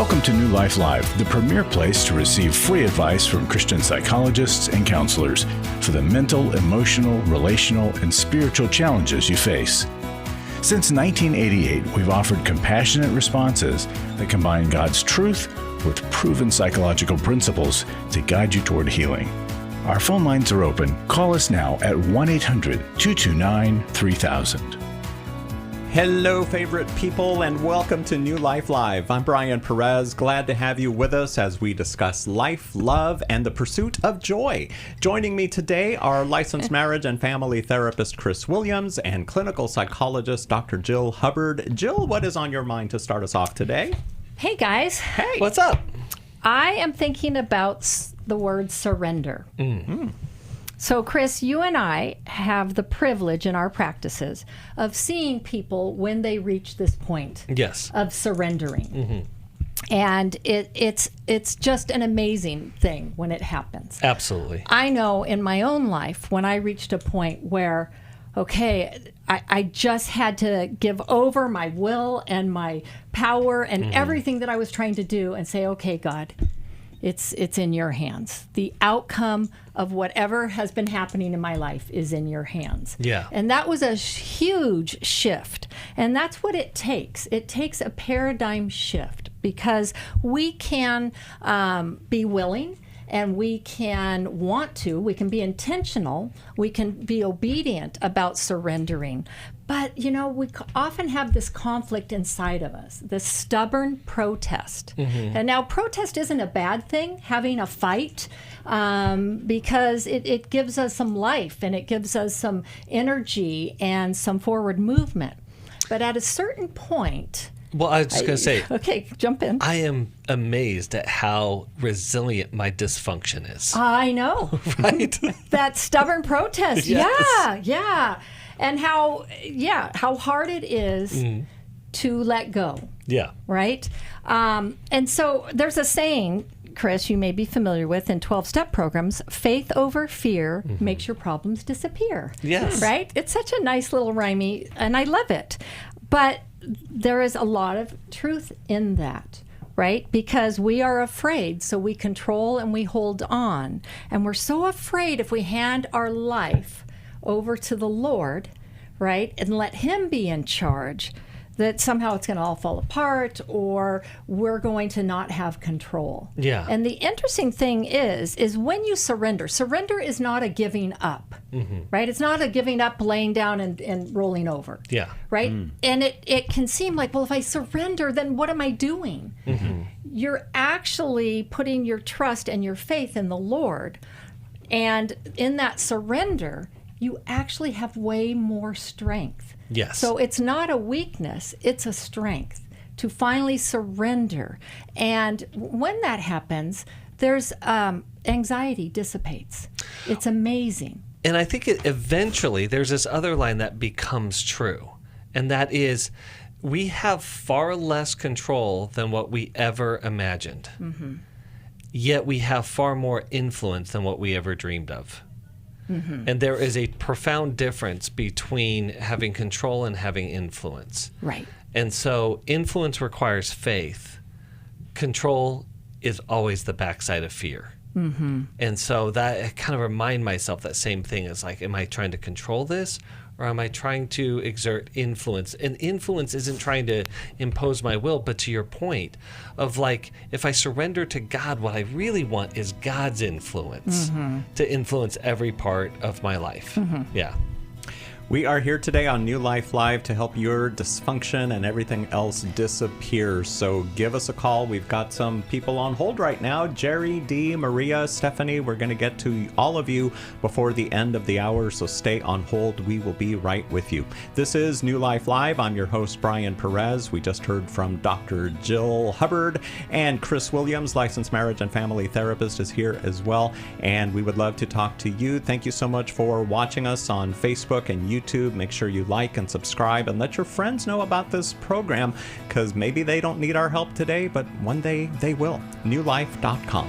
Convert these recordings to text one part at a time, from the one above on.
Welcome to New Life Live, the premier place to receive free advice from Christian psychologists and counselors for the mental, emotional, relational, and spiritual challenges you face. Since 1988, we've offered compassionate responses that combine God's truth with proven psychological principles to guide you toward healing. Our phone lines are open. Call us now at 1-800-229-3000. Hello, favorite people, and welcome to New Life Live. I'm Brian Perez. Glad to have you with us as we discuss life, love, and the pursuit of joy. Joining me today are licensed marriage and family therapist Chris Williams and clinical psychologist Dr. Jill Hubbard. Jill, what is on your mind to start us off today? Hey, guys. Hey. What's up? I am thinking about the word surrender. Mm-hmm. So, Chris, you and I have the privilege in our practices of seeing people when they reach this point of surrendering. Mm-hmm. And it's just an amazing thing when it happens. Absolutely. I know in my own life when I reached a point where, okay, I just had to give over my will and my power and everything that I was trying to do and say, okay, God, it's in your hands. The outcome of whatever has been happening in my life is in your hands. Yeah. And that was a huge shift. And that's what it takes. It takes a paradigm shift because we can be willing and we can want to, we can be intentional, we can be obedient about surrendering. But, you know, we often have this conflict inside of us, this stubborn protest. Mm-hmm. And now protest isn't a bad thing, having a fight, because it gives us some life and it gives us some energy and some forward movement. But at a certain point... Well, I was just going to say... Okay, jump in. I am amazed at how resilient my dysfunction is. I know. Right? That stubborn protest. Yes. Yeah. And how hard it is to let go. Yeah. Right? And so there's a saying, Chris, you may be familiar with in 12-step programs, faith over fear makes your problems disappear. Yes. Right? It's such a nice little rhymey, and I love it. But there is a lot of truth in that, right? Because we are afraid, so we control and we hold on. And we're so afraid if we hand our life over to the Lord, right, and let Him be in charge, that somehow it's going to all fall apart or we're going to not have control. Yeah. And the interesting thing is when you surrender is not a giving up, right? It's not a giving up, laying down and rolling over. Yeah. Right? And it can seem like, well, if I surrender, then what am I doing? You're actually putting your trust and your faith in the Lord. And in that surrender, you actually have way more strength. Yes. So it's not a weakness, it's a strength to finally surrender. And when that happens, there's anxiety dissipates. It's amazing. And I think eventually there's this other line that becomes true, and that is we have far less control than what we ever imagined. Yet we have far more influence than what we ever dreamed of. And there is a profound difference between having control and having influence. Right. And so influence requires faith. Control is always the backside of fear. And so that I kind of remind myself that same thing is like, am I trying to control this? Or am I trying to exert influence? And influence isn't trying to impose my will, but to your point of like, if I surrender to God, what I really want is God's influence to influence every part of my life. Yeah. We are here today on New Life Live to help your dysfunction and everything else disappear. So give us a call. We've got some people on hold right now. Jerry, Dee, Maria, Stephanie, we're going to get to all of you before the end of the hour, so stay on hold. We will be right with you. This is New Life Live. I'm your host, Brian Perez. We just heard from Dr. Jill Hubbard, and Chris Williams, licensed marriage and family therapist, is here as well. And we would love to talk to you. Thank you so much for watching us on Facebook and YouTube. Make sure you like and subscribe and let your friends know about this program, because maybe they don't need our help today, but one day they will. newlife.com.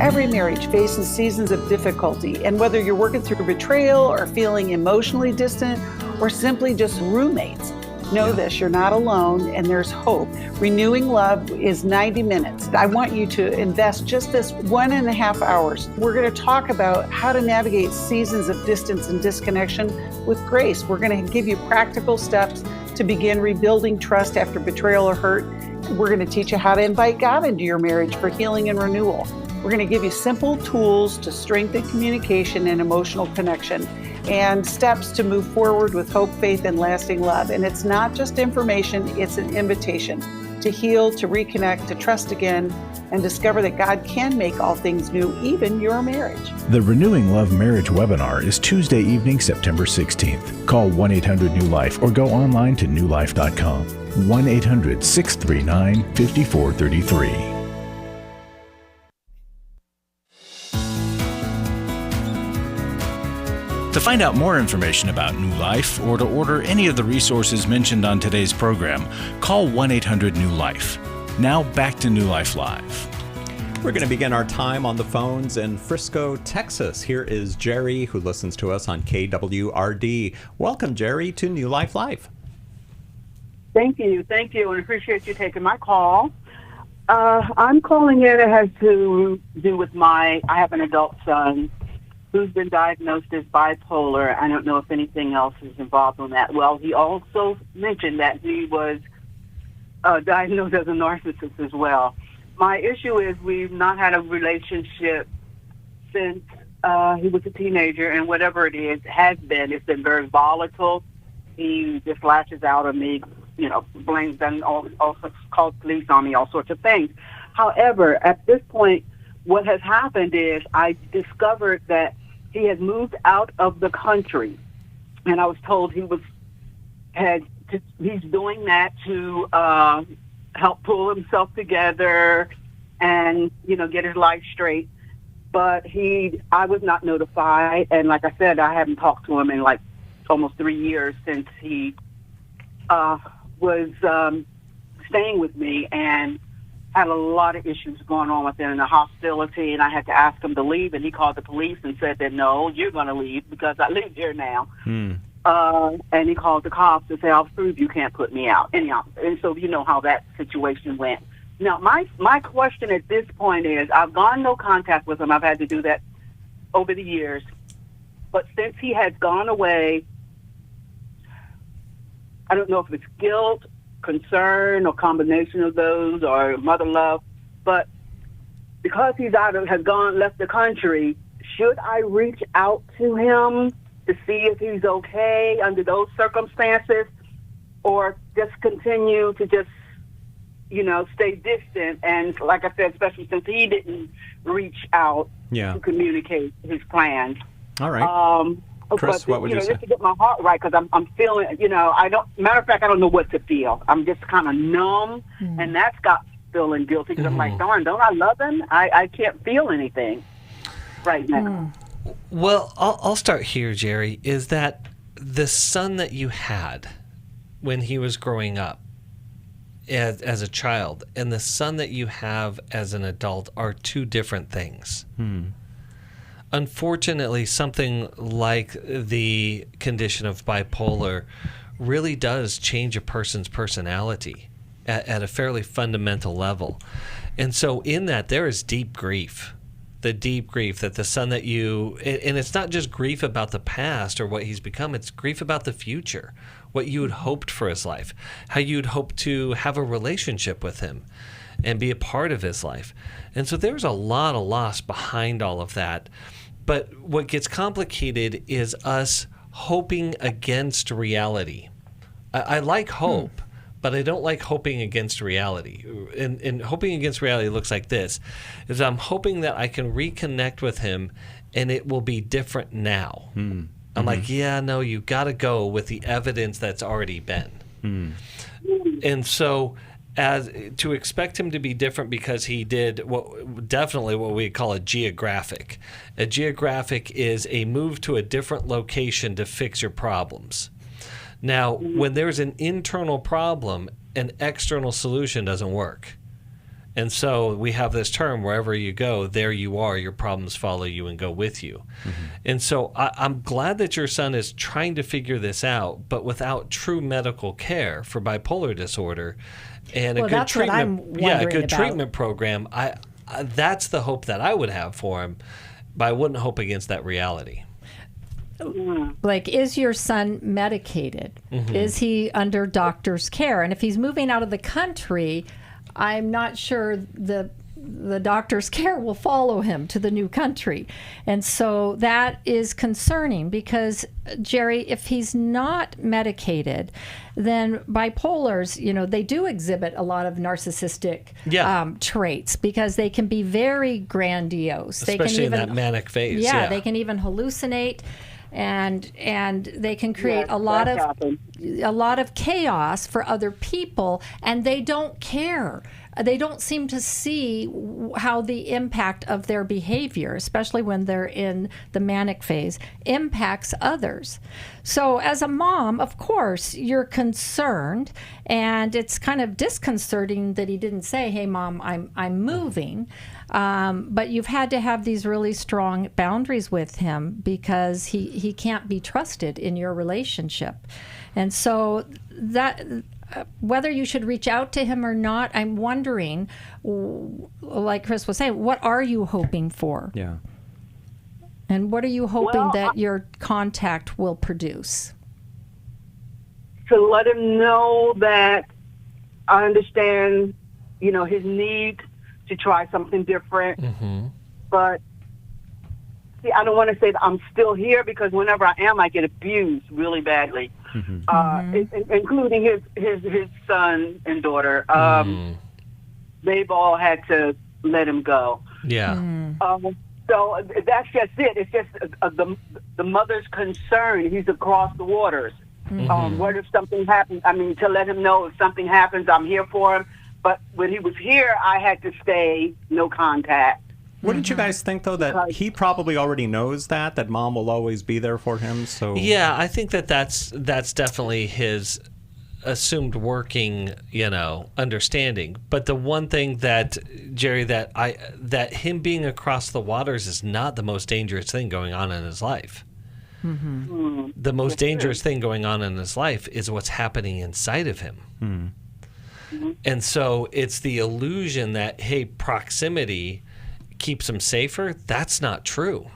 Every marriage faces seasons of difficulty, and whether you're working through betrayal or feeling emotionally distant or simply just roommates, Know this, you're not alone and there's hope. Renewing Love is 90 minutes. I want you to invest just this 1.5 hours. We're going to talk about how to navigate seasons of distance and disconnection with grace. We're going to give you practical steps to begin rebuilding trust after betrayal or hurt. We're going to teach you how to invite God into your marriage for healing and renewal. We're going to give you simple tools to strengthen communication and emotional connection, and steps to move forward with hope, faith, and lasting love. And it's not just information, it's an invitation to heal, to reconnect, to trust again, and discover that God can make all things new, even your marriage. The Renewing Love Marriage webinar is Tuesday evening, September 16th. Call 1-800-NEW-LIFE or go online to newlife.com. 1-800-639-5433. To find out more information about New Life or to order any of the resources mentioned on today's program, call 1-800-NEW-LIFE. Now back to New Life Live. We're going to begin our time on the phones in Frisco, Texas. Here is Jerry, who listens to us on KWRD. Welcome, Jerry, to New Life Live. Thank you, and appreciate you taking my call. I'm calling in. It has to do with I have an adult son who's been diagnosed as bipolar. I don't know if anything else is involved in that. Well, he also mentioned that he was diagnosed as a narcissist as well. My issue is we've not had a relationship since he was a teenager, and whatever it is, it's been very volatile. He just lashes out on me, blames them, also calls police on me, all sorts of things. However, at this point, what has happened is I discovered that he had moved out of the country, and I was told he's doing that to help pull himself together and get his life straight. But I was not notified, and like I said, I haven't talked to him in like almost 3 years since he was staying with me, and had a lot of issues going on with him and the hostility, and I had to ask him to leave, and he called the police and said that, no, you're going to leave because I live here now. And he called the cops and said, I'll prove you can't put me out. Anyhow, and so you know how that situation went. Now, my question at this point is, I've gone no contact with him. I've had to do that over the years. But since he has gone away, I don't know if it's guilt, concern, or combination of those, or mother love, but because he's left the country, should I reach out to him to see if he's okay under those circumstances, or just continue to stay distant? And like I said, especially since he didn't reach out to communicate his plans. All right. Chris, what would you say? Just to get my heart right, because I'm feeling, matter of fact, I don't know what to feel. I'm just kind of numb, and that's got me feeling guilty, because I'm like, darn, don't I love him? I can't feel anything right now. Well, I'll start here, Jerry, is that the son that you had when he was growing up as a child and the son that you have as an adult are two different things. Unfortunately, something like the condition of bipolar really does change a person's personality at a fairly fundamental level. And so in that, there is deep grief. The deep grief that the son that and it's not just grief about the past or what he's become, it's grief about the future, what you had hoped for his life, how you'd hoped to have a relationship with him and be a part of his life. And so there's a lot of loss behind all of that. But what gets complicated is us hoping against reality. I like hope, but I don't like hoping against reality. And hoping against reality looks like this, is I'm hoping that I can reconnect with him and it will be different now. I'm like, no, you got to go with the evidence that's already been. And so to expect him to be different because he did definitely what we call a geographic. A geographic is a move to a different location to fix your problems. Now, when there's an internal problem, an external solution doesn't work. And so we have this term, wherever you go, there you are, your problems follow you and go with you. And so I'm glad that your son is trying to figure this out, but without true medical care for bipolar disorder and a good treatment program, that's the hope that I would have for him, but I wouldn't hope against that reality. Like, is your son medicated? Is he under doctor's care? And if he's moving out of the country, I'm not sure the doctor's care will follow him to the new country. And so that is concerning because, Jerry, if he's not medicated, then bipolars, they do exhibit a lot of narcissistic traits because they can be very grandiose. Especially in that manic phase. Yeah, they can even hallucinate. And they can create a lot of chaos for other people, and they don't care. They don't seem to see how the impact of their behavior, especially when they're in the manic phase, impacts others. So as a mom, of course, you're concerned, and it's kind of disconcerting that he didn't say, "Hey, Mom, I'm moving." But you've had to have these really strong boundaries with him because he can't be trusted in your relationship. And so that whether you should reach out to him or not, I'm wondering, like Chris was saying, what are you hoping for? Yeah. And what are you hoping that your contact will produce? To let him know that I understand, his need to try something different. But see, I don't want to say that I'm still here because whenever I am, I get abused really badly, including his son and daughter. They've all had to let him go. Yeah. So that's just it. It's just the mother's concern. He's across the waters. What if something happens? I mean, to let him know if something happens, I'm here for him. But when he was here, I had to stay, no contact. Wouldn't you guys think, though, that he probably already knows that Mom will always be there for him? So yeah, I think that's definitely his assumed working, understanding. But the one thing that, Jerry, that him being across the waters is not the most dangerous thing going on in his life. The most dangerous thing going on in his life is what's happening inside of him. And so it's the illusion that, hey, proximity keeps him safer. That's not true.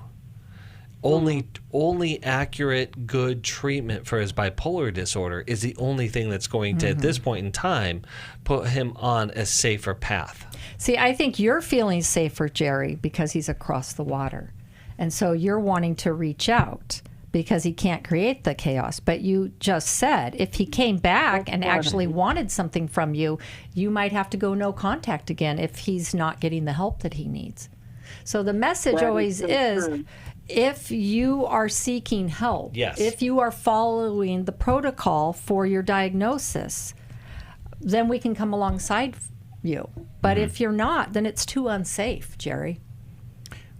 Only accurate, good treatment for his bipolar disorder is the only thing that's going to, at this point in time, put him on a safer path. See, I think you're feeling safer, Jerry, because he's across the water. And so you're wanting to reach out because he can't create the chaos. But you just said if he came back and actually wanted something from you, you might have to go no contact again if he's not getting the help that he needs. So the message always is, if you are seeking help, if you are following the protocol for your diagnosis, then we can come alongside you. But if you're not, then it's too unsafe, Jerry.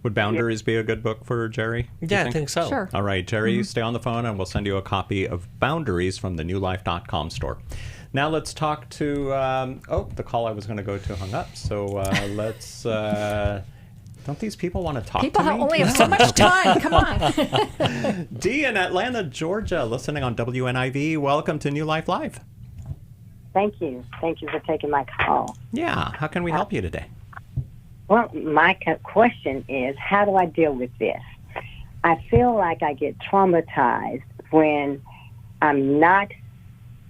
Would Boundaries be a good book for Jerry? Yeah, I think so. Sure. All right, Jerry, stay on the phone and we'll send you a copy of Boundaries from the newlife.com store. Now let's talk to, the call I was going to go to hung up. So let's, don't these people want to talk to me? People only have so much time. Come on. Dee in Atlanta, Georgia, listening on WNIV. Welcome to New Life Live. Thank you. Thank you for taking my call. Yeah, how can we help you today? Well, my question is, how do I deal with this? I feel like I get traumatized when I'm not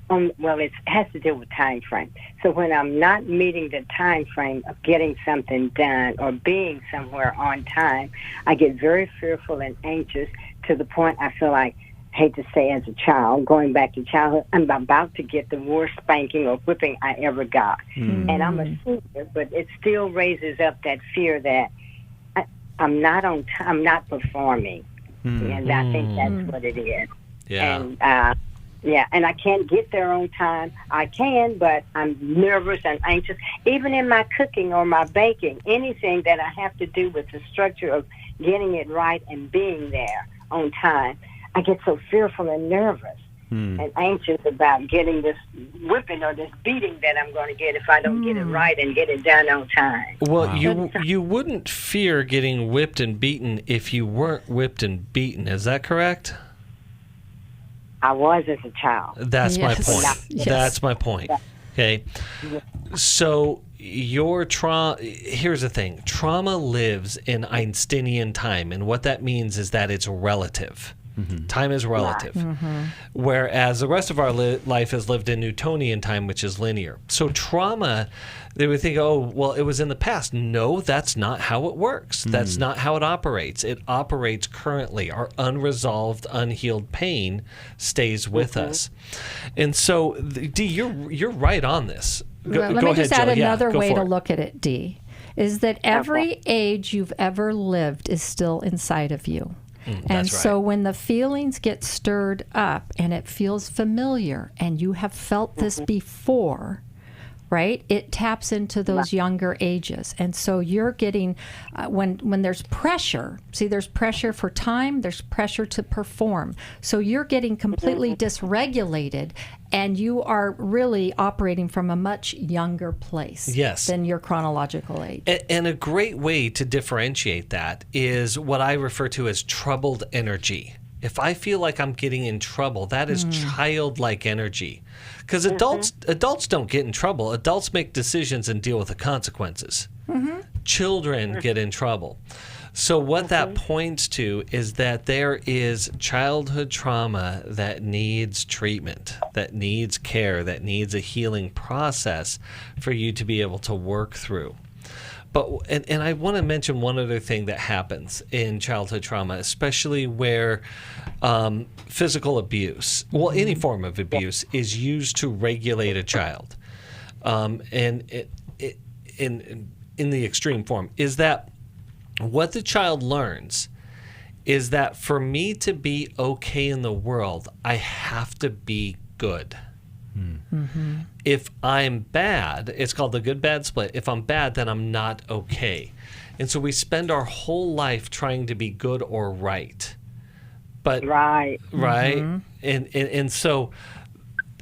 it has to do with time frame. So when I'm not meeting the time frame of getting something done or being somewhere on time, I get very fearful and anxious to the point I feel like, hate to say as a child, going back to childhood, I'm about to get the worst spanking or whipping I ever got. And I'm a senior, but it still raises up that fear that I'm not on time, I'm not performing. And I think that's what it is. Yeah. And, and I can't get there on time. I can, but I'm nervous and anxious. Even in my cooking or my baking, anything that I have to do with the structure of getting it right and being there on time, I get so fearful and nervous. and anxious about getting this whipping or this beating that I'm going to get if I don't get it right and get it done on time. Well, you wouldn't fear getting whipped and beaten if you weren't whipped and beaten. Is that correct? I was as a child. That's my Yes. point. Yes. That's my point. Okay. So your trauma, here's the thing. Trauma lives in Einsteinian time, and what that means is that it's relative. Time is relative. Whereas the rest of our life is lived in Newtonian time, which is linear. So trauma, they would think, oh, well, it was in the past. No, that's not how it works. That's not how it operates. It operates currently. Our unresolved, unhealed pain stays with us. And so, Dee, you're right on this. Let me just add Jill. another go way for to it. look at it, Dee, is that every age you've ever lived is still inside of you. And that's right. so when the feelings get stirred up and it feels familiar and you have felt this before, right, it taps into those younger ages. And so you're getting, when there's pressure, see, there's pressure for time, there's pressure to perform. So you're getting completely dysregulated and you are really operating from a much younger place than your chronological age. And a great way to differentiate that is what I refer to as troubled energy. If I feel like I'm getting in trouble, that is childlike energy. Because adults don't get in trouble. Adults make decisions and deal with the consequences. Children get in trouble. So what that points to is that there is childhood trauma that needs treatment, that needs care, that needs a healing process for you to be able to work through. But and I want to mention one other thing that happens in childhood trauma, especially where physical abuse, well, any form of abuse, is used to regulate a child. And in the extreme form, is that what the child learns is that for me to be okay in the world, I have to be good. If I'm bad, it's called the good-bad split. If I'm bad, then I'm not okay. And so we spend our whole life trying to be good or right. But right? And so,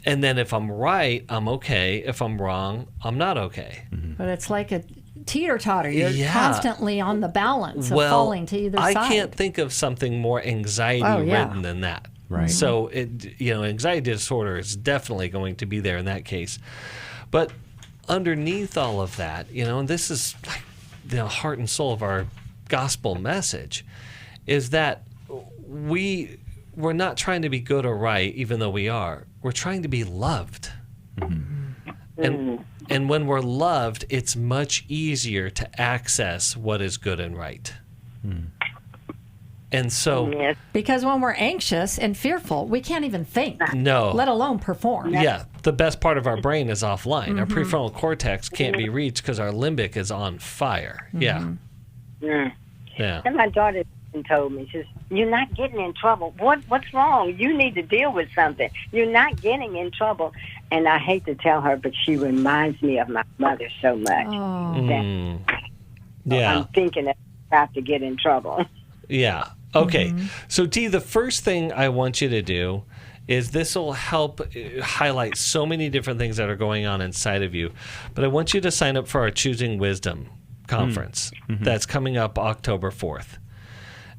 and then if I'm right, I'm okay. If I'm wrong, I'm not okay. But it's like a teeter-totter. You're constantly on the balance of falling to either side. I can't think of something more anxiety-ridden than that. Right. So, anxiety disorder is definitely going to be there in that case. But underneath all of that, and this is like the heart and soul of our gospel message, is that we're not trying to be good or right, even though we are. We're trying to be loved. And when we're loved, it's much easier to access what is good and right. And so... Because when we're anxious and fearful, we can't even think. No. Let alone perform. Yeah. The best part of our brain is offline. Our prefrontal cortex can't be reached because our limbic is on fire. Yeah. And my daughter told me, she says, "You're not getting in trouble. What's wrong? You need to deal with something. You're not getting in trouble." And I hate to tell her, but she reminds me of my mother so much. I'm thinking that I have to get in trouble. Yeah. Okay. So, Dee, the first thing I want you to do is this will help highlight so many different things that are going on inside of you. But I want you to sign up for our Choosing Wisdom conference that's coming up October 4th.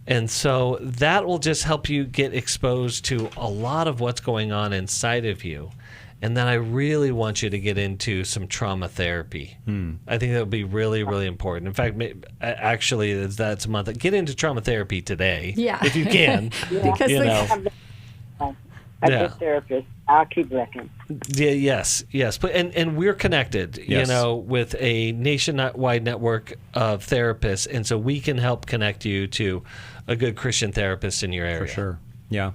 And so that will just help you get exposed to a lot of what's going on inside of you. And then I really want you to get into some trauma therapy. I think that would be really, really important. In fact, actually, that's a month. Get into trauma therapy today, if you can. Because A good therapist. I'll keep looking. Yes. And we're connected, with a nationwide network of therapists, and so we can help connect you to a good Christian therapist in your area. For sure. Yeah.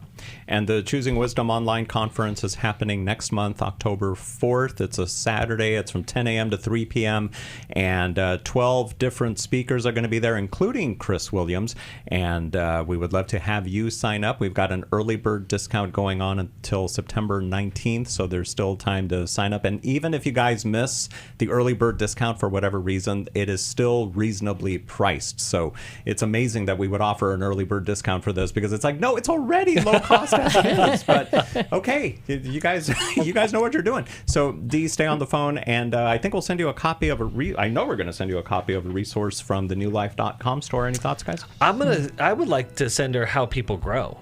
And the Choosing Wisdom online conference is happening next month, October 4th. It's a Saturday. It's from 10 a.m. to 3 p.m. And 12 different speakers are going to be there, including Chris Williams. And we would love to have you sign up. We've got an early bird discount going on until September 19th, so there's still time to sign up. And even if you guys miss the early bird discount for whatever reason, it is still reasonably priced. So it's amazing that we would offer an early bird discount for this, because it's like, no, it's already already low cost as it is. But okay, you guys know what you're doing. So Dee, stay on the phone, and I think we'll send you a copy of I know we're going to send you a copy of a resource from the newlife.com store. Any thoughts, guys? I would like to send her How People Grow.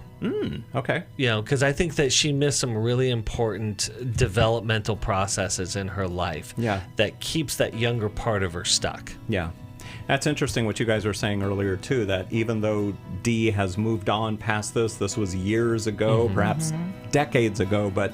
Okay. Because I think that she missed some really important developmental processes in her life. Yeah. That keeps that younger part of her stuck. Yeah. That's interesting what you guys were saying earlier, too, that even though Dee has moved on past this was years ago, perhaps decades ago, but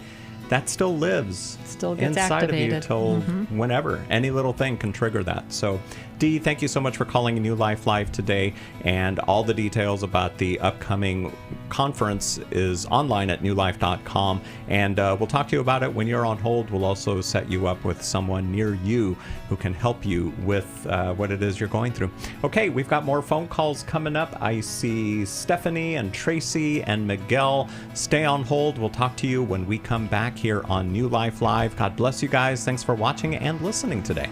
that still lives Still gets inside activated. of you till whenever. Any little thing can trigger that. So, Dee, thank you so much for calling New Life Live today. And all the details about the upcoming conference is online at newlife.com. And we'll talk to you about it when you're on hold. We'll also set you up with someone near you who can help you with what it is you're going through. Okay, we've got more phone calls coming up. I see Stephanie and Tracy and Miguel. Stay on hold. We'll talk to you when we come back here on New Life Live. God bless you guys. Thanks for watching and listening today.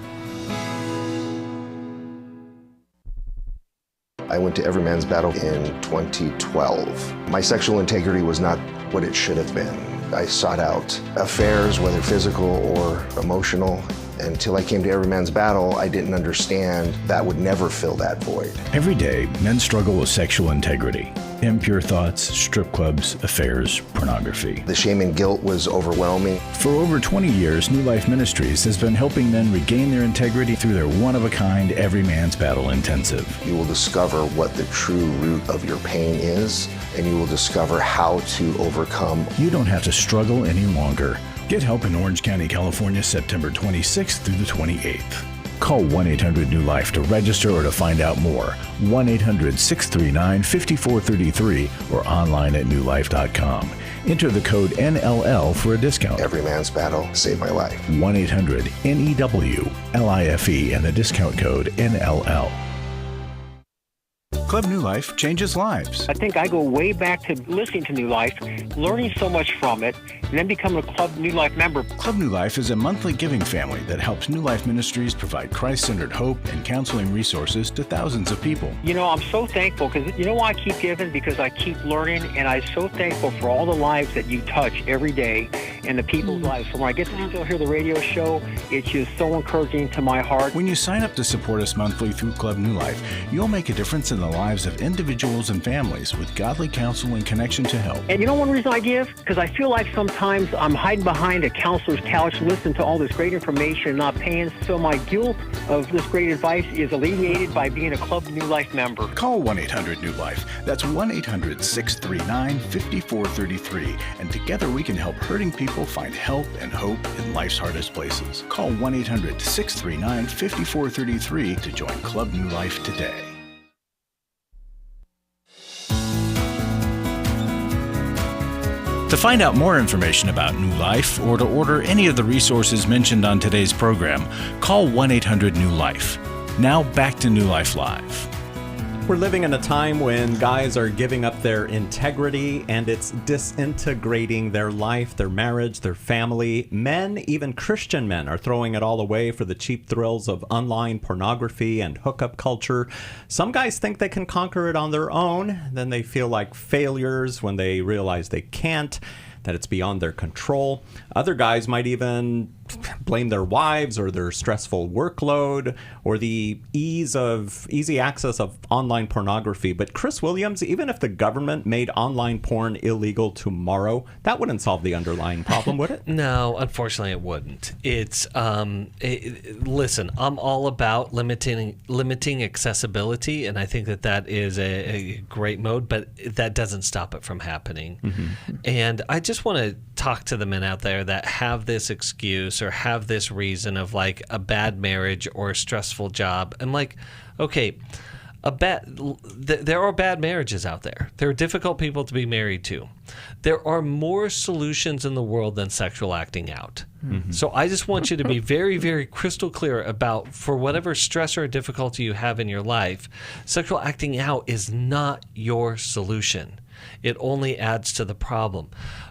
I went to Every Man's Battle in 2012. My sexual integrity was not what it should have been. I sought out affairs, whether physical or emotional. Until I came to Every Man's Battle, I didn't understand that would never fill that void. Every day, men struggle with sexual integrity. Impure thoughts, strip clubs, affairs, pornography. The shame and guilt was overwhelming. For over 20 years, New Life Ministries has been helping men regain their integrity through their one-of-a-kind Every Man's Battle Intensive. You will discover what the true root of your pain is, and you will discover how to overcome. You don't have to struggle any longer. Get help in Orange County, California, September 26th through the 28th. Call 1-800-NEW-LIFE to register or to find out more. 1-800-639-5433 or online at newlife.com. Enter the code NLL for a discount. Every Man's Battle saved my life. 1-800-NEW-LIFE and the discount code NLL. Club New Life changes lives. I think I go way back to listening to New Life, learning so much from it, and then becoming a Club New Life member. Club New Life is a monthly giving family that helps New Life Ministries provide Christ-centered hope and counseling resources to thousands of people. You know, I'm so thankful because you know why I keep giving? Because I keep learning, and I'm so thankful for all the lives that you touch every day and the people's lives. So when I get to still hear the radio show, it's just so encouraging to my heart. When you sign up to support us monthly through Club New Life, you'll make a difference in the lives of individuals and families with godly counsel and connection to help. And you know one reason I give? Because I feel like sometimes I'm hiding behind a counselor's couch listening to all this great information and not paying. So my guilt of this great advice is alleviated by being a Club New Life member. Call 1-800-NEW-LIFE. That's 1-800-639-5433. And together we can help hurting people find help and hope in life's hardest places. Call 1-800-639-5433 to join Club New Life today. To find out more information about New Life or to order any of the resources mentioned on today's program, call 1-800-NEW-LIFE. Now back to New Life Live. We're living in a time when guys are giving up their integrity and it's disintegrating their life, their marriage, their family. Men, even Christian men, are throwing it all away for the cheap thrills of online pornography and hookup culture. Some guys think they can conquer it on their own. Then they feel like failures when they realize they can't, that it's beyond their control. Other guys might even blame their wives or their stressful workload or the easy access of online pornography. But Chris Williams, even if the government made online porn illegal tomorrow, that wouldn't solve the underlying problem, would it? No, unfortunately it wouldn't. It's listen, I'm all about limiting accessibility, and I think that is a great mode, but that doesn't stop it from happening. And I just want to talk to the men out there that have this excuse or have this reason of like a bad marriage or a stressful job. I'm like, okay, there are bad marriages out there. There are difficult people to be married to. There are more solutions in the world than sexual acting out. So I just want you to be very, very crystal clear about, for whatever stress or difficulty you have in your life, sexual acting out is not your solution. It only adds to the problem.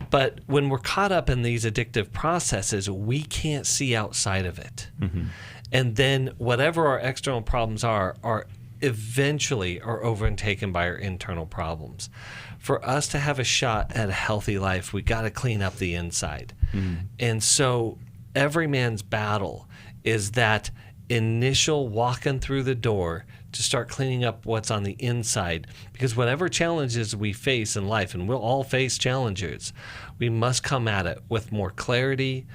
But when we're caught up in these addictive processes, we can't see outside of it. And then whatever our external problems are eventually are overtaken by our internal problems. For us to have a shot at a healthy life, we got to clean up the inside. And so every man's battle is that initial walking through the door to start cleaning up what's on the inside, because whatever challenges we face in life, and we'll all face challenges, we must come at it with more clarity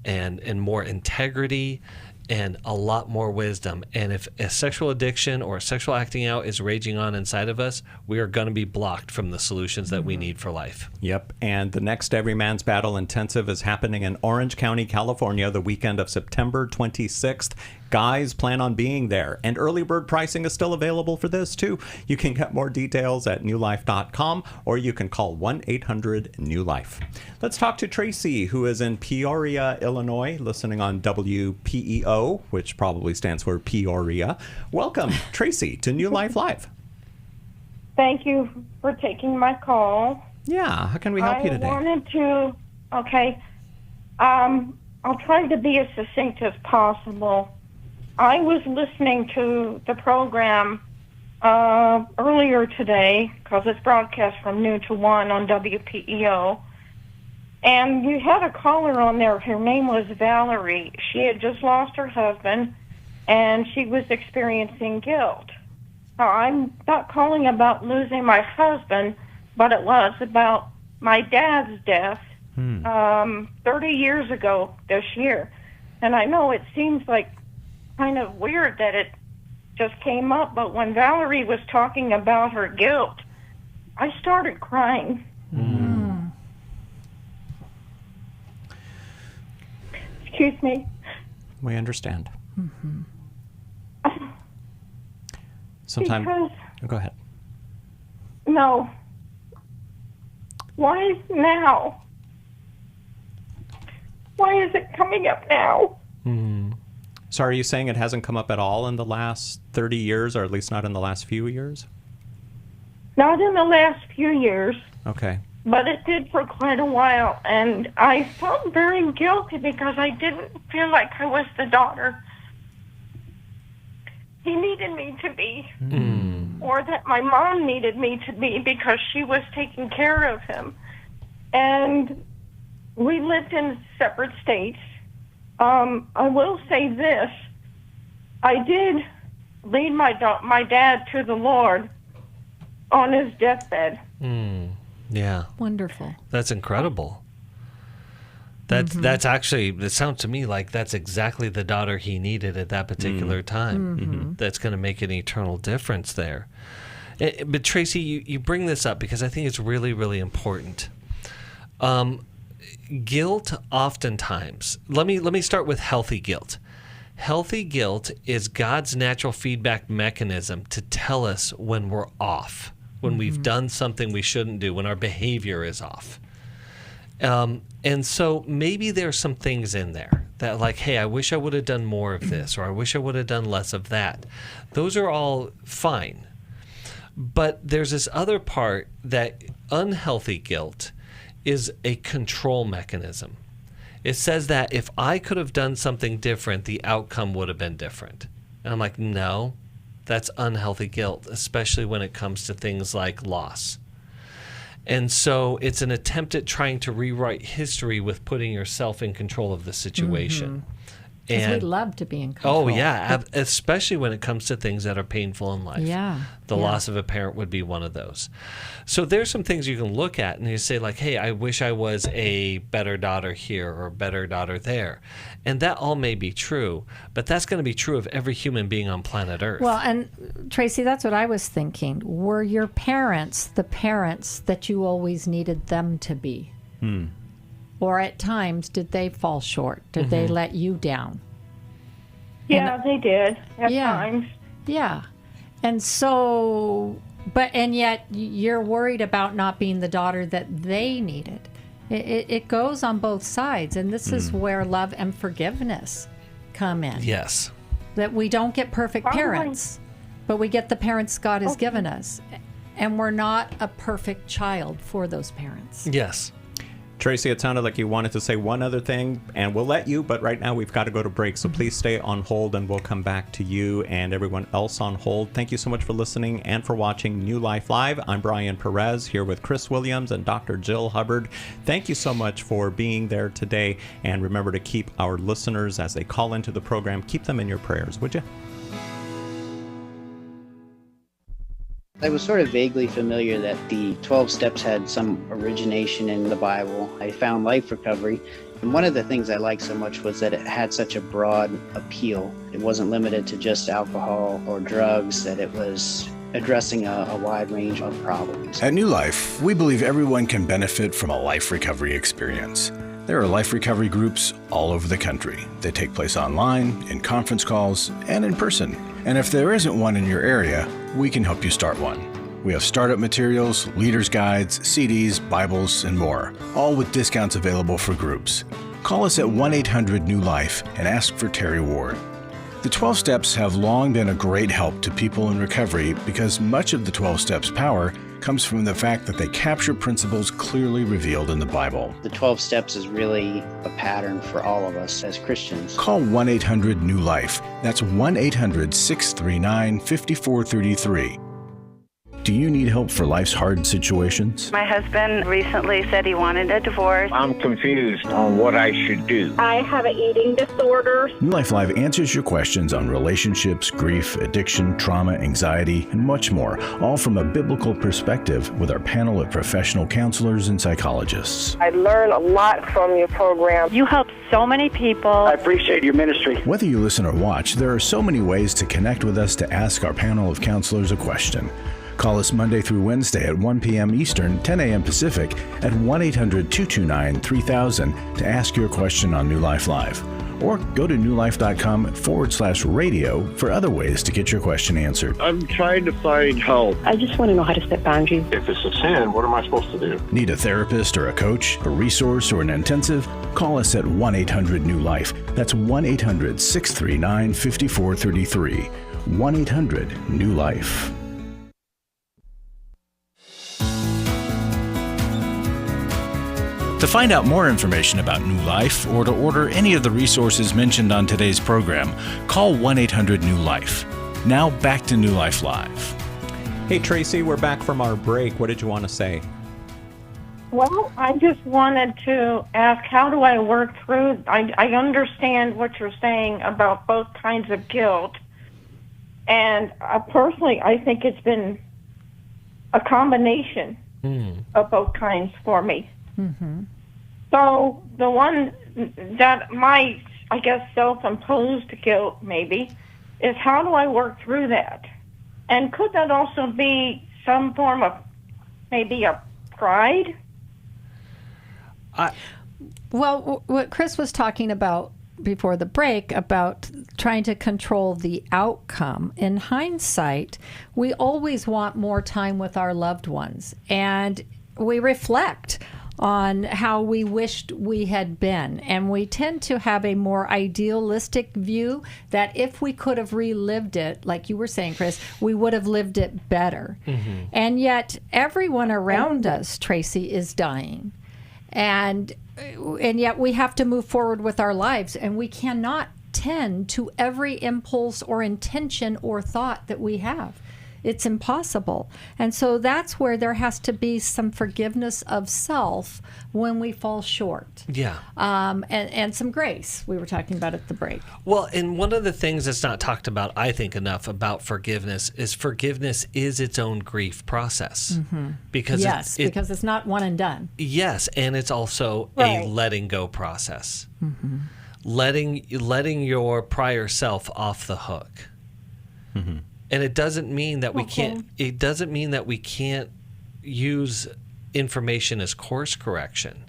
and more integrity and a lot more wisdom. And if a sexual addiction or sexual acting out is raging on inside of us, we are going to be blocked from the solutions that we need for life. Yep. And the next Every Man's Battle Intensive is happening in Orange County, California, the weekend of September 26th. Guys, plan on being there. And early bird pricing is still available for this, too. You can get more details at newlife.com, or you can call 1-800-NEW-LIFE. Let's talk to Tracy, who is in Peoria, Illinois, listening on WPEO, which probably stands for Peoria. Welcome, Tracy, to New Life Live. Thank you for taking my call. Yeah, how can we help you today? I'll try to be as succinct as possible. I was listening to the program earlier today, because it's broadcast from noon to 1 on WPEO, and you had a caller on there. Her name was Valerie. She had just lost her husband, and she was experiencing guilt. Now, I'm not calling about losing my husband, but it was about my dad's death 30 years ago this year. And I know it seems like kind of weird that it just came up, but when Valerie was talking about her guilt, I started crying. Excuse me. We understand. Because, go ahead. No. Why now? Why is it coming up now? So are you saying it hasn't come up at all in the last 30 years, or at least not in the last few years? Not in the last few years. Okay. But it did for quite a while, and I felt very guilty because I didn't feel like I was the daughter he needed me to be, or that my mom needed me to be, because she was taking care of him. And we lived in separate states. I will say this. I did lead my dad to the Lord on his deathbed. Yeah. Wonderful. That's incredible. That's actually, it sounds to me like that's exactly the daughter he needed at that particular time. That's going to make an eternal difference there. But Tracy, you bring this up because I think it's really, really important. Guilt oftentimes, let me start with healthy guilt. Healthy guilt is God's natural feedback mechanism to tell us when we're off, when we've done something we shouldn't do, when our behavior is off. And so maybe there's some things in there that, like, hey, I wish I would have done more of this, or I wish I would have done less of that. Those are all fine. But there's this other part that unhealthy guilt is a control mechanism. It says that if I could have done something different, the outcome would have been different. And I'm like, no, that's unhealthy guilt, especially when it comes to things like loss. And so it's an attempt at trying to rewrite history with putting yourself in control of the situation. Because we love to be in control. Oh, yeah, especially when it comes to things that are painful in life. Yeah. The loss of a parent would be one of those. So there's some things you can look at and you say, like, hey, I wish I was a better daughter here or a better daughter there. And that all may be true, but that's going to be true of every human being on planet Earth. Well, and Tracy, that's what I was thinking. Were your parents the parents that you always needed them to be? Or at times, did they fall short? Did they let you down? Yeah, they did at times. Yeah. And so, and yet you're worried about not being the daughter that they needed. It goes on both sides. And this is where love and forgiveness come in. Yes. That we don't get perfect parents, but we get the parents God has given us. And we're not a perfect child for those parents. Yes. Tracy, it sounded like you wanted to say one other thing, and we'll let you, but right now we've got to go to break, so please stay on hold, and we'll come back to you and everyone else on hold. Thank you so much for listening and for watching New Life Live. I'm Brian Perez, here with Chris Williams and Dr. Jill Hubbard. Thank you so much for being there today, and remember to keep our listeners, as they call into the program, keep them in your prayers, would you? I was sort of vaguely familiar that the 12 steps had some origination in the Bible. I found Life Recovery, and one of the things I liked so much was that it had such a broad appeal. It wasn't limited to just alcohol or drugs, that it was addressing a wide range of problems. At New Life, we believe everyone can benefit from a life recovery experience. There are life recovery groups all over the country. They take place online, in conference calls, and in person. And if there isn't one in your area, we can help you start one. We have startup materials, leaders' guides, CDs, Bibles, and more, all with discounts available for groups. Call us at 1-800-NEW-LIFE and ask for Terry Ward. The 12 steps have long been a great help to people in recovery because much of the 12 steps' power comes from the fact that they capture principles clearly revealed in the Bible. The 12 steps is really a pattern for all of us as Christians. Call 1-800-NEW-LIFE. That's 1-800-639-5433. Do you need help for life's hard situations? My husband recently said he wanted a divorce. I'm confused on what I should do. I have an eating disorder. New Life Live answers your questions on relationships, grief, addiction, trauma, anxiety, and much more, all from a biblical perspective with our panel of professional counselors and psychologists. I learn a lot from your program. You help so many people. I appreciate your ministry. Whether you listen or watch, there are so many ways to connect with us to ask our panel of counselors a question. Call us Monday through Wednesday at 1 p.m. Eastern, 10 a.m. Pacific at 1-800-229-3000 to ask your question on New Life Live. Or go to newlife.com/radio for other ways to get your question answered. I'm trying to find help. I just want to know how to set boundaries. If it's a sin, what am I supposed to do? Need a therapist or a coach, a resource, or an intensive? Call us at 1-800-NEW-LIFE. That's 1-800-639-5433. 1-800-NEW-LIFE. To find out more information about New Life or to order any of the resources mentioned on today's program, call 1-800-NEW-LIFE. Now back to New Life Live. Hey, Tracy, we're back from our break. What did you want to say? Well, I just wanted to ask, how do I work through? I understand what you're saying about both kinds of guilt. And personally, I think it's been a combination of both kinds for me. Mm-hmm. So the one that my, I guess, self-imposed guilt maybe is, how do I work through that? And could that also be some form of maybe a pride? Well, what Chris was talking about before the break about trying to control the outcome. In hindsight, we always want more time with our loved ones, and we reflect on how we wished we had been. And we tend to have a more idealistic view that if we could have relived it, like you were saying, Chris, we would have lived it better. Mm-hmm. And yet everyone around us, Tracy, is dying. And yet we have to move forward with our lives, and we cannot tend to every impulse or intention or thought that we have. It's impossible. And so that's where there has to be some forgiveness of self when we fall short. Yeah. And some grace. We were talking about at the break. Well, and one of the things that's not talked about, I think, enough about forgiveness is its own grief process. Mm-hmm. Because because it's not one and done. Yes, and it's also a letting go process. Mm-hmm. Letting your prior self off the hook. Mm-hmm. And it doesn't mean that we can't. It doesn't mean that we can't use information as course correction.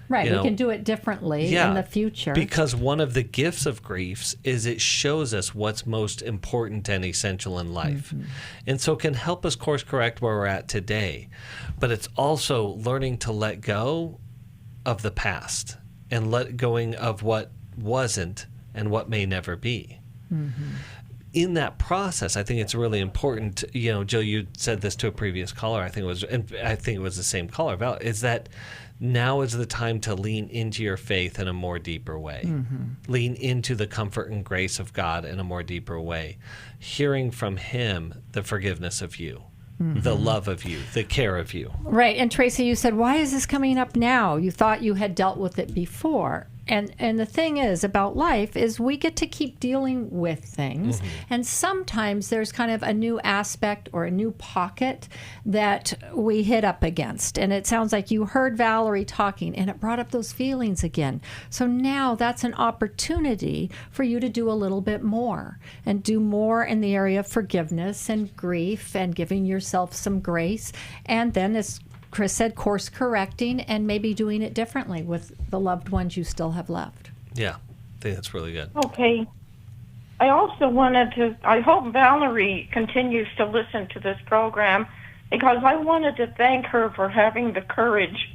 Right, we can do it differently in the future. Because one of the gifts of griefs is it shows us what's most important and essential in life, mm-hmm. and so can help us course correct where we're at today. But it's also learning to let go of the past and let going of what wasn't and what may never be. Mm-hmm. in that process, I think it's really important. Jill, you said this to a previous caller. I think it was the same caller. Val, is that now is the time to lean into your faith in a more deeper way. Mm-hmm. Lean into the comfort and grace of God in a more deeper way. Hearing from Him the forgiveness of you. Mm-hmm. The love of you, the care of you. Right. And Tracy, you said, why is this coming up now? You thought you had dealt with it before. And the thing is about life is we get to keep dealing with things. Mm-hmm. And sometimes there's kind of a new aspect or a new pocket that we hit up against. And it sounds like you heard Valerie talking and it brought up those feelings again. So now that's an opportunity for you to do a little bit more and do more in the area of forgiveness and grief and giving yourself some grace. And then as Chris said, course correcting and maybe doing it differently with the loved ones you still have left. Yeah, I think that's really good. Okay. I also I hope Valerie continues to listen to this program because I wanted to thank her for having the courage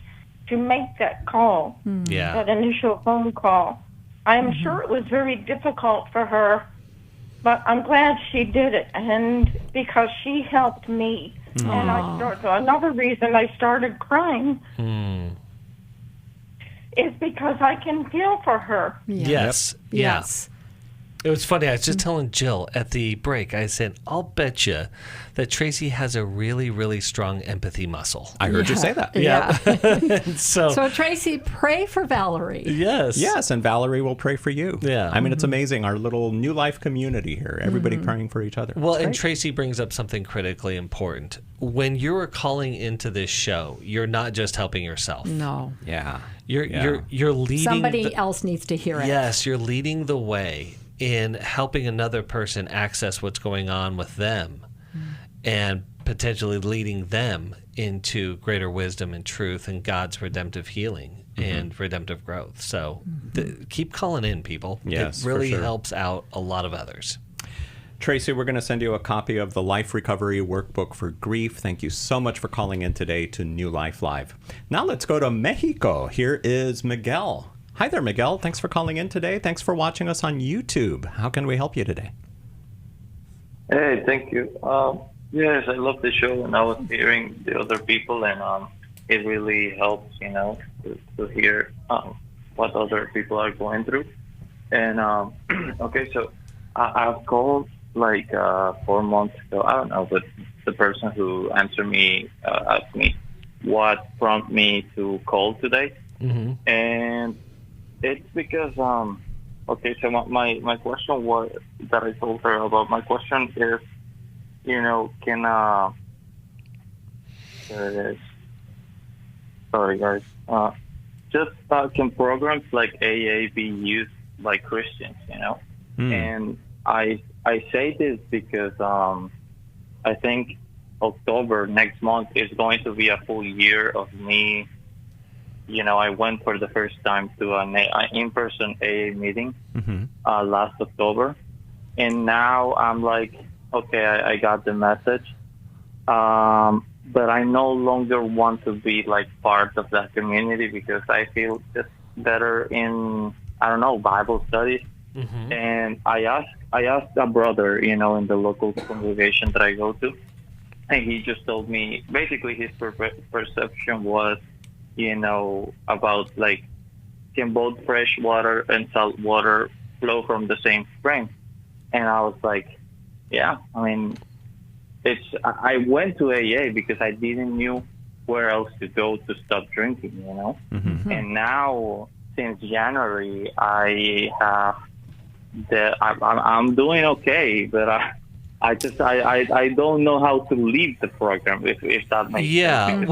to make that call, that initial phone call. I'm sure it was very difficult for her, but I'm glad she did it, and because she helped me. And another reason I started crying is because I can feel for her. Yes. It was funny. I was just telling Jill at the break, I said, I'll bet you that Tracy has a really, really strong empathy muscle. I heard you say that. Yeah. So Tracy, pray for Valerie. Yes, and Valerie will pray for you. Yeah. I mean, it's amazing. Our little New Life community here. Everybody praying for each other. Well, and Tracy brings up something critically important. When you're calling into this show, you're not just helping yourself. No. Yeah. You're leading. Somebody else needs to hear it. Yes, you're leading the way in helping another person access what's going on with them and potentially leading them into greater wisdom and truth and God's redemptive healing and redemptive growth. So keep calling in, people. Yes, it really for sure. helps out a lot of others. Tracy, we're going to send you a copy of the Life Recovery Workbook for Grief. Thank you so much for calling in today to New Life Live. Now let's go to Mexico. Here is Miguel. Hi there, Miguel. Thanks for calling in today. Thanks for watching us on YouTube. How can we help you today? Hey, thank you. Yes, I love the show, and I was hearing the other people, and it really helps, to hear what other people are going through. And okay, so I've called like 4 months ago. I don't know, but the person who answered me asked me what prompted me to call today, and it's because okay, so my question was that I told her about. My question is, can there it is. Sorry guys. Just can programs like AA be used by Christians? And I say this because I think October next month is going to be a full year of me. I went for the first time to an in-person AA meeting last October. And now I'm like, okay, I got the message. But I no longer want to be like part of that community because I feel just better in, Bible studies. And I asked a brother, in the local congregation that I go to. And he just told me, basically his perception was, about like, can both fresh water and salt water flow from the same spring? And I was like, yeah, I went to AA because I didn't knew where else to go to stop drinking, And now since January, I'm doing okay, but I don't know how to leave the program if that makes sense.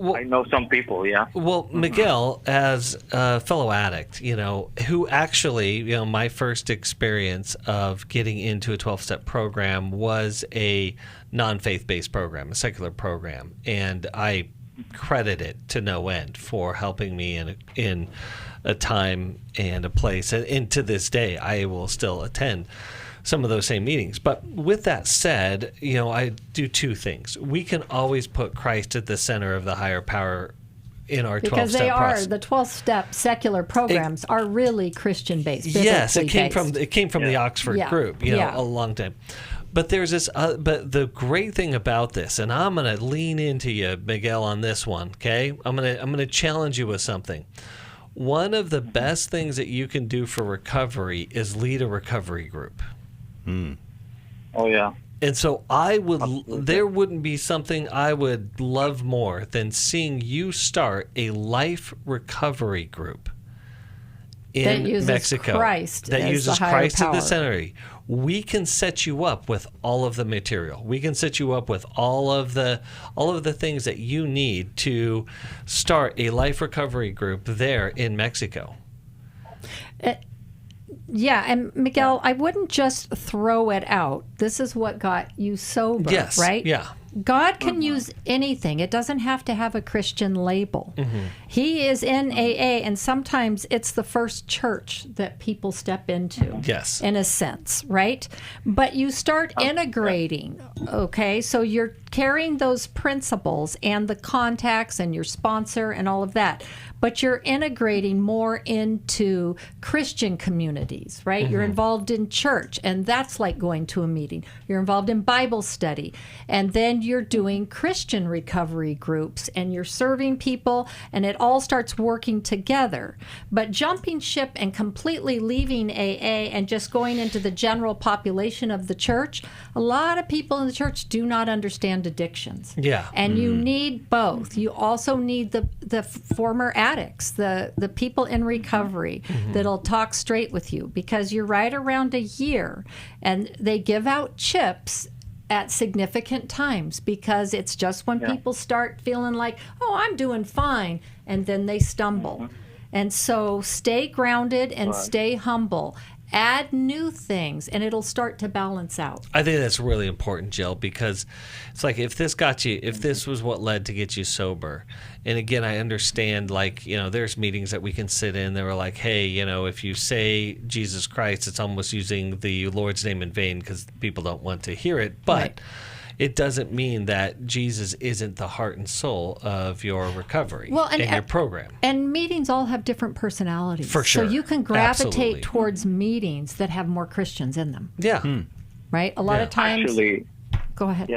Well, I know some people, yeah. Well, Miguel, as a fellow addict, who actually, my first experience of getting into a 12-step program was a non-faith-based program, a secular program, and I credit it to no end for helping me in a time and a place. And to this day, I will still attend some of those same meetings. But with that said, I do two things. We can always put Christ at the center of the higher power in our 12-step because they are process. the 12-step secular programs are really Christian-based. Yes, it came biblically-based. from the Oxford group, a long time. But there's this. But the great thing about this, and I'm going to lean into you, Miguel, on this one. Okay, I'm gonna challenge you with something. One of the best things that you can do for recovery is lead a recovery group. Oh yeah. And so there wouldn't be something I would love more than seeing you start a life recovery group in Mexico that uses Christ at the center. We can set you up with all of the material. We can set you up with all of the things that you need to start a life recovery group there in Mexico. Yeah, and Miguel, I wouldn't just throw it out. This is what got you sober, right? Yeah. God can use anything. It doesn't have to have a Christian label. He is in AA, and sometimes it's the first church that people step into. Yes. In a sense, right? But you start integrating, okay? So you're carrying those principles and the contacts and your sponsor and all of that. But you're integrating more into Christian communities, right? You're involved in church, and that's like going to a meeting. You're involved in Bible study, and then you're doing Christian recovery groups, and you're serving people, and it all starts working together. But jumping ship and completely leaving AA and just going into the general population of the church, a lot of people in the church do not understand addictions. Yeah. And you need both. You also need the former addicts, the people in recovery that'll talk straight with you, because you're right around a year, and they give out chips at significant times, because it's just when people start feeling like, oh, I'm doing fine, and then they stumble. And so stay grounded and stay humble. Add new things, and it'll start to balance out. I think that's really important, Jill, because it's like if this was what led to get you sober, and again, I understand, like, there's meetings that we can sit in that were like, hey, if you say Jesus Christ, it's almost using the Lord's name in vain because people don't want to hear it, but it doesn't mean that Jesus isn't the heart and soul of your recovery and your program. And meetings all have different personalities. For sure. So you can gravitate towards meetings that have more Christians in them. Yeah. Right? A lot of times... Actually, go ahead.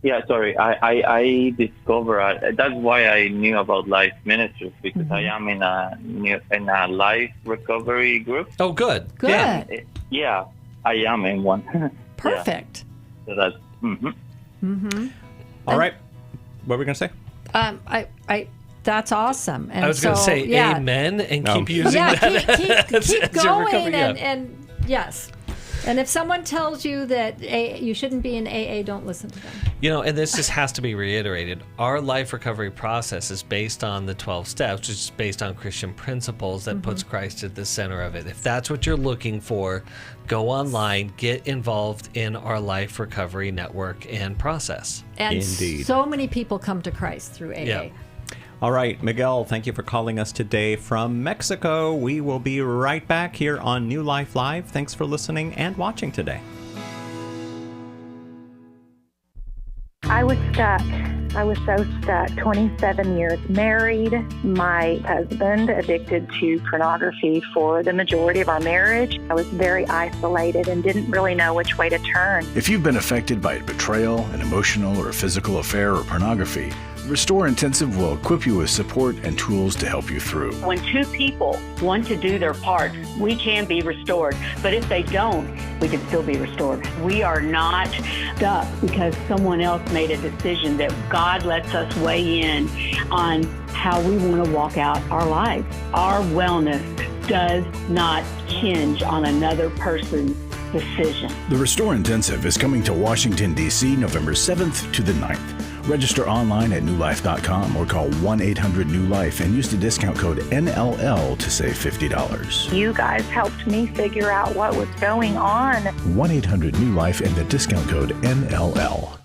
Yeah, sorry. I discovered, that's why I knew about Life Ministries, because I am in a life recovery group. Oh, good. Yeah, I am in one. Perfect. So that's... All right. What were we going to say? That's awesome. And I was going to say amen and keep using that. Keep going and yes. And if someone tells you that you shouldn't be in AA, don't listen to them. And this just has to be reiterated. Our life recovery process is based on the 12 steps, which is based on Christian principles that puts Christ at the center of it. If that's what you're looking for, go online, get involved in our life recovery network and process. And Indeed. So many people come to Christ through AA. Yeah. All right, Miguel, thank you for calling us today from Mexico. We will be right back here on New Life Live. Thanks for listening and watching today. I was stuck. I was so stuck. 27 years married. My husband addicted to pornography for the majority of our marriage. I was very isolated and didn't really know which way to turn. If you've been affected by betrayal, an emotional or physical affair, or pornography, Restore Intensive will equip you with support and tools to help you through. When two people want to do their part, we can be restored. But if they don't, we can still be restored. We are not stuck because someone else made a decision. That God lets us weigh in on how we want to walk out our lives. Our wellness does not hinge on another person's decision. The Restore Intensive is coming to Washington, D.C. November 7th to the 9th. Register online at newlife.com or call 1-800-NEW-LIFE and use the discount code NLL to save $50. You guys helped me figure out what was going on. 1-800-NEW-LIFE and the discount code NLL.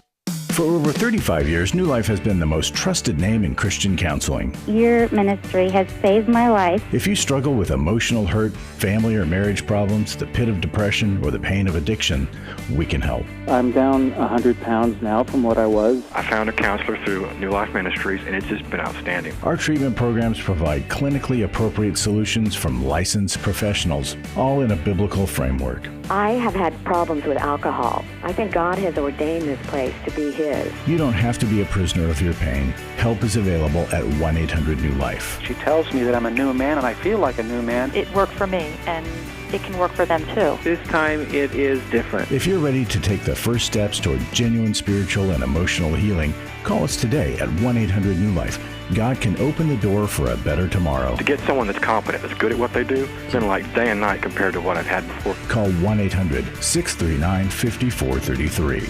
For over 35 years, New Life has been the most trusted name in Christian counseling. Your ministry has saved my life. If you struggle with emotional hurt, family or marriage problems, the pit of depression, or the pain of addiction, we can help. I'm down 100 pounds now from what I was. I found a counselor through New Life Ministries, and it's just been outstanding. Our treatment programs provide clinically appropriate solutions from licensed professionals, all in a biblical framework. I have had problems with alcohol. I think God has ordained this place to be His. You don't have to be a prisoner of your pain. Help is available at 1-800-NEW-LIFE. She tells me that I'm a new man, and I feel like a new man. It worked for me, and it can work for them too. This time it is different. If you're ready to take the first steps toward genuine spiritual and emotional healing, call us today at 1-800-NEW-LIFE. God can open the door for a better tomorrow. To get someone that's competent, that's good at what they do, it's been like day and night compared to what I've had before. Call 1-800-639-5433.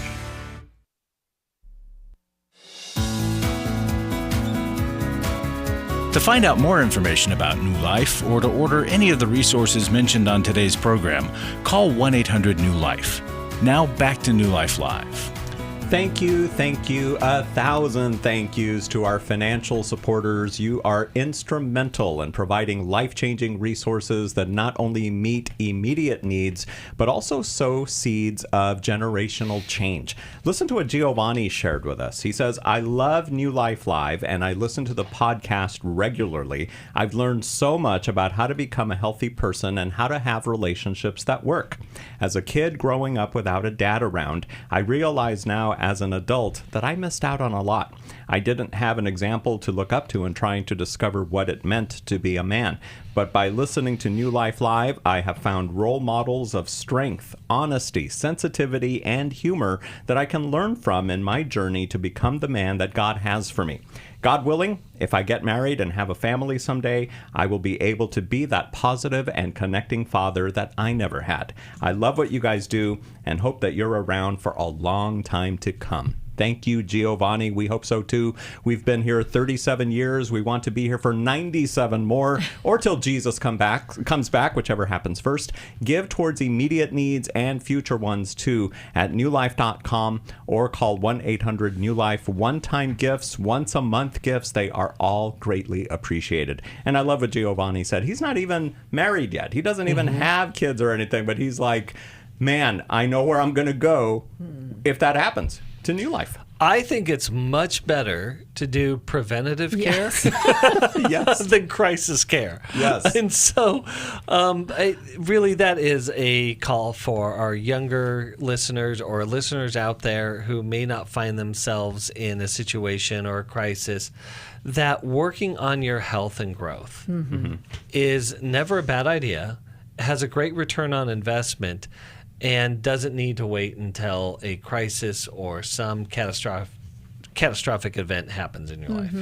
To find out more information about New Life or to order any of the resources mentioned on today's program, call 1-800-NEW-LIFE. Now back to New Life Live. Thank you, 1,000 thank yous to our financial supporters. You are instrumental in providing life-changing resources that not only meet immediate needs, but also sow seeds of generational change. Listen to what Giovanni shared with us. He says, I love New Life Live, and I listen to the podcast regularly. I've learned so much about how to become a healthy person and how to have relationships that work. As a kid growing up without a dad around, I realize now as an adult that I missed out on a lot. I didn't have an example to look up to in trying to discover what it meant to be a man. But by listening to New Life Live, I have found role models of strength, honesty, sensitivity, and humor that I can learn from in my journey to become the man that God has for me. God willing, if I get married and have a family someday, I will be able to be that positive and connecting father that I never had. I love what you guys do and hope that you're around for a long time to come. Thank you, Giovanni. We hope so too. We've been here 37 years. We want to be here for 97 more, or till Jesus comes back, whichever happens first. Give towards immediate needs and future ones too at newlife.com, or call 1-800-NEW-LIFE. One-time gifts, once-a-month gifts, they are all greatly appreciated. And I love what Giovanni said. He's not even married yet. He doesn't even have kids or anything, but he's like, man, I know where I'm going to go if that happens. To New Life. I think it's much better to do preventative care yes. than crisis care. Yes. And so really that is a call for our younger listeners or listeners out there who may not find themselves in a situation or a crisis, that working on your health and growth is never a bad idea, has a great return on investment, and doesn't need to wait until a crisis or some catastrophic event happens in your life.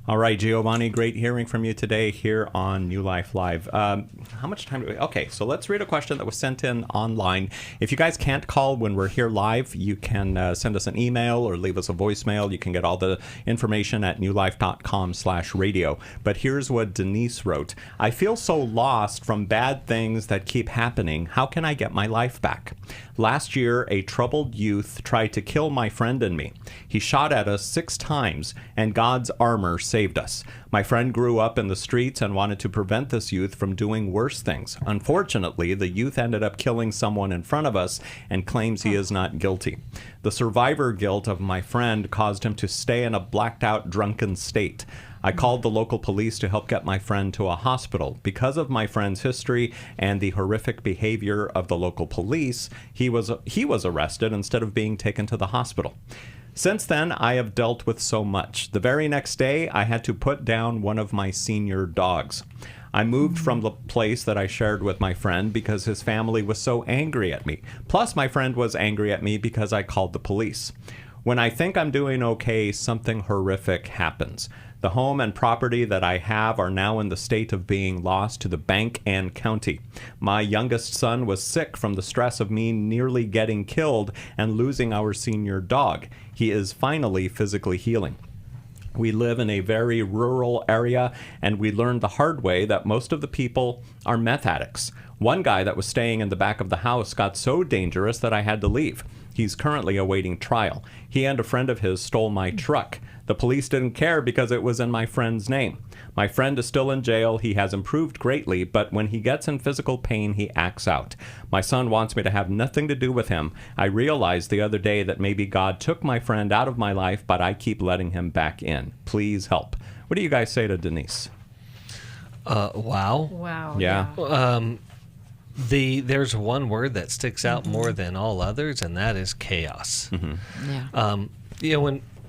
All right, Giovanni, great hearing from you today here on New Life Live. How much time do we... Okay, so let's read a question that was sent in online. If you guys can't call when we're here live, you can send us an email or leave us a voicemail. You can get all the information at newlife.com/radio. But here's what Denise wrote. I feel so lost from bad things that keep happening. How can I get my life back? Last year, a troubled youth tried to kill my friend and me. He shot at us 6 times, and God's armor saved us. My friend grew up in the streets and wanted to prevent this youth from doing worse things. Unfortunately, the youth ended up killing someone in front of us and claims he is not guilty. The survivor guilt of my friend caused him to stay in a blacked-out, drunken state. I called the local police to help get my friend to a hospital. Because of my friend's history and the horrific behavior of the local police, he was arrested instead of being taken to the hospital. Since then, I have dealt with so much. The very next day, I had to put down one of my senior dogs. I moved from the place that I shared with my friend because his family was so angry at me. Plus, my friend was angry at me because I called the police. When I think I'm doing okay, something horrific happens. The home and property that I have are now in the state of being lost to the bank and county. My youngest son was sick from the stress of me nearly getting killed and losing our senior dog. He is finally physically healing. We live in a very rural area, and we learned the hard way that most of the people are meth addicts. One guy that was staying in the back of the house got so dangerous that I had to leave. He's currently awaiting trial. He and a friend of his stole my truck. The police didn't care because it was in my friend's name. My friend is still in jail. He has improved greatly, but when he gets in physical pain, he acts out. My son wants me to have nothing to do with him. I realized the other day that maybe God took my friend out of my life, but I keep letting him back in. Please help. What do you guys say to Denise? Wow. Wow. Yeah. There's one word that sticks out more than all others, and that is chaos. Yeah.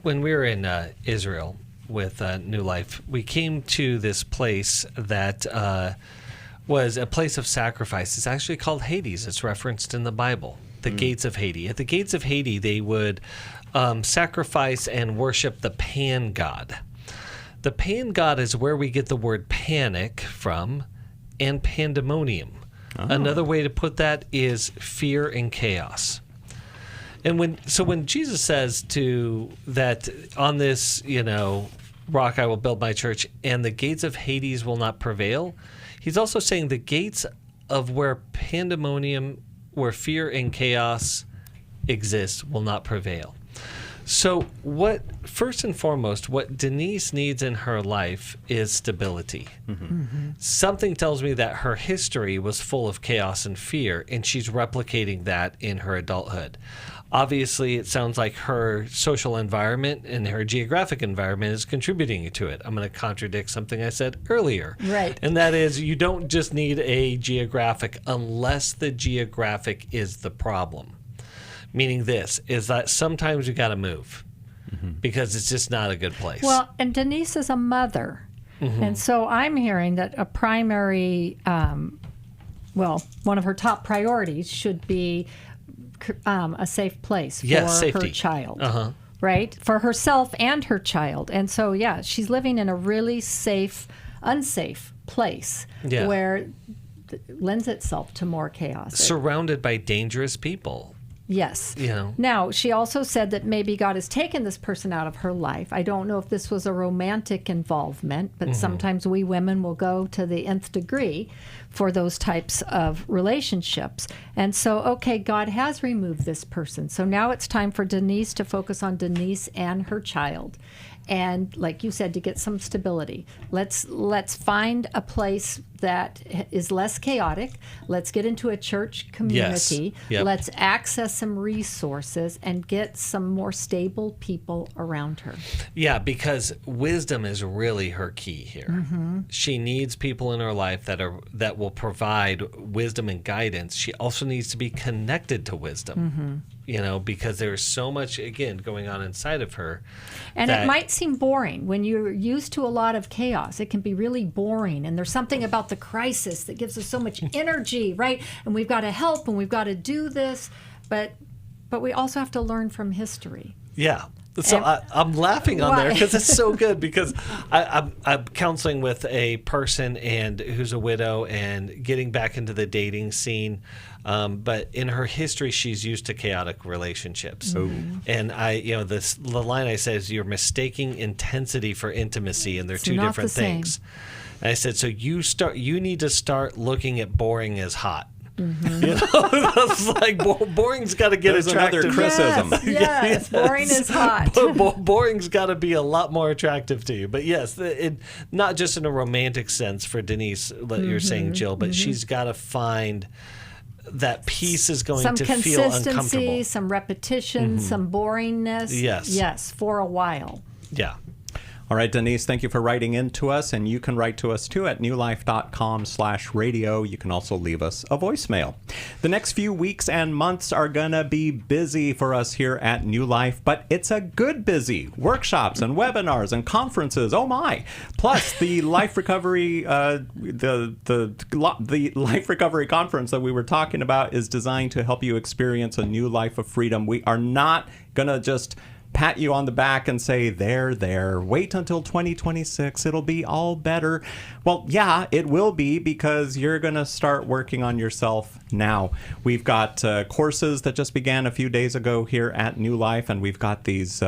When we were in Israel with New Life, we came to this place that was a place of sacrifice. It's actually called Hades. It's referenced in the Bible, the gates of Hades. At the gates of Hades, they would sacrifice and worship the pan god. The pan god is where we get the word panic from, and pandemonium. Another way to put that is fear and chaos. And when Jesus says that on this, rock I will build my church, and the gates of Hades will not prevail, he's also saying the gates of where pandemonium, where fear and chaos exist, will not prevail. So first and foremost, what Denise needs in her life is stability. Something tells me that her history was full of chaos and fear, and she's replicating that in her adulthood. Obviously, it sounds like her social environment and her geographic environment is contributing to it. I'm going to contradict something I said earlier. Right. And that is, you don't just need a geographic unless the geographic is the problem. Meaning this, is that sometimes you got to move because it's just not a good place. Well, and Denise is a mother. And so I'm hearing that a primary, one of her top priorities should be a safe place for safety. her child, right? For herself and her child. And so, she's living in a really unsafe place where lends itself to more chaos. Surrounded by dangerous people. Yes. Now, she also said that maybe God has taken this person out of her life. I don't know if this was a romantic involvement, but sometimes we women will go to the nth degree for those types of relationships. And so, God has removed this person. So now it's time for Denise to focus on Denise and her child. And like you said, to get some stability. Let's find a place that is less chaotic. Let's get into a church community. Yes. Yep. Let's access some resources and get some more stable people around her. Yeah, because wisdom is really her key here. She needs people in her life that will provide wisdom and guidance. She also needs to be connected to wisdom. Because there's so much, again, going on inside of her. And it might seem boring. When you're used to a lot of chaos, it can be really boring. And there's something about the crisis that gives us so much energy, right? And we've got to help and we've got to do this. But we also have to learn from history. Yeah. So I'm laughing on there because it's so good, because I'm counseling with a person who's a widow and getting back into the dating scene. But in her history, she's used to chaotic relationships. And the line I said is, you're mistaking intensity for intimacy, and they're two different things. And I said, so you need to start looking at boring as hot. It's like boring's got to get attractive. Another criticism. Yes, boring is hot. Boring's got to be a lot more attractive to you. But yes, not just in a romantic sense for Denise, you're saying, Jill, but she's got to find that peace is going to feel uncomfortable. Some consistency, some repetition, some boringness. Yes, for a while. Yeah. All right, Denise, thank you for writing in to us, and you can write to us too at newlife.com/radio. You can also leave us a voicemail. The next few weeks and months are gonna be busy for us here at New Life, but it's a good busy. Workshops and webinars and conferences. Oh my! Plus the Life Recovery, the Life Recovery Conference that we were talking about is designed to help you experience a new life of freedom. We are not gonna just pat you on the back and say, there. Wait until 2026. It'll be all better. Well, yeah, it will be, because you're going to start working on yourself now. We've got courses that just began a few days ago here at New Life, and we've got this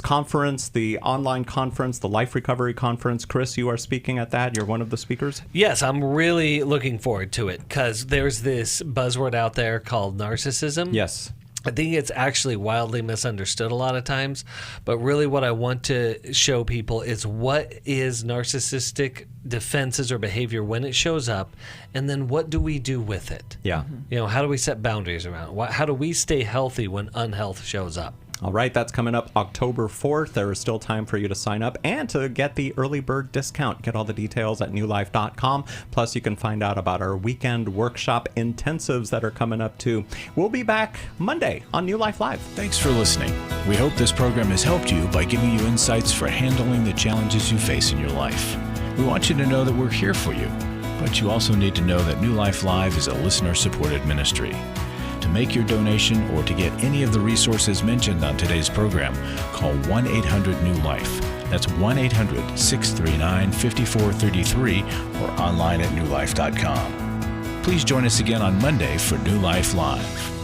conference, the online conference, the Life Recovery Conference. Chris, you are speaking at that. You're one of the speakers. Yes, I'm really looking forward to it, because there's this buzzword out there called narcissism. Yes. I think it's actually wildly misunderstood a lot of times, but really what I want to show people is what is narcissistic defenses or behavior when it shows up, and then what do we do with it? Yeah. How do we set boundaries around it? How do we stay healthy when unhealth shows up? All right, that's coming up October 4th. There is still time for you to sign up and to get the early bird discount. Get all the details at newlife.com. Plus, you can find out about our weekend workshop intensives that are coming up too. We'll be back Monday on New Life Live. Thanks for listening. We hope this program has helped you by giving you insights for handling the challenges you face in your life. We want you to know that we're here for you, but you also need to know that New Life Live is a listener-supported ministry. To make your donation or to get any of the resources mentioned on today's program, call 1-800-NEW-LIFE. That's 1-800-639-5433 or online at newlife.com. Please join us again on Monday for New Life Live.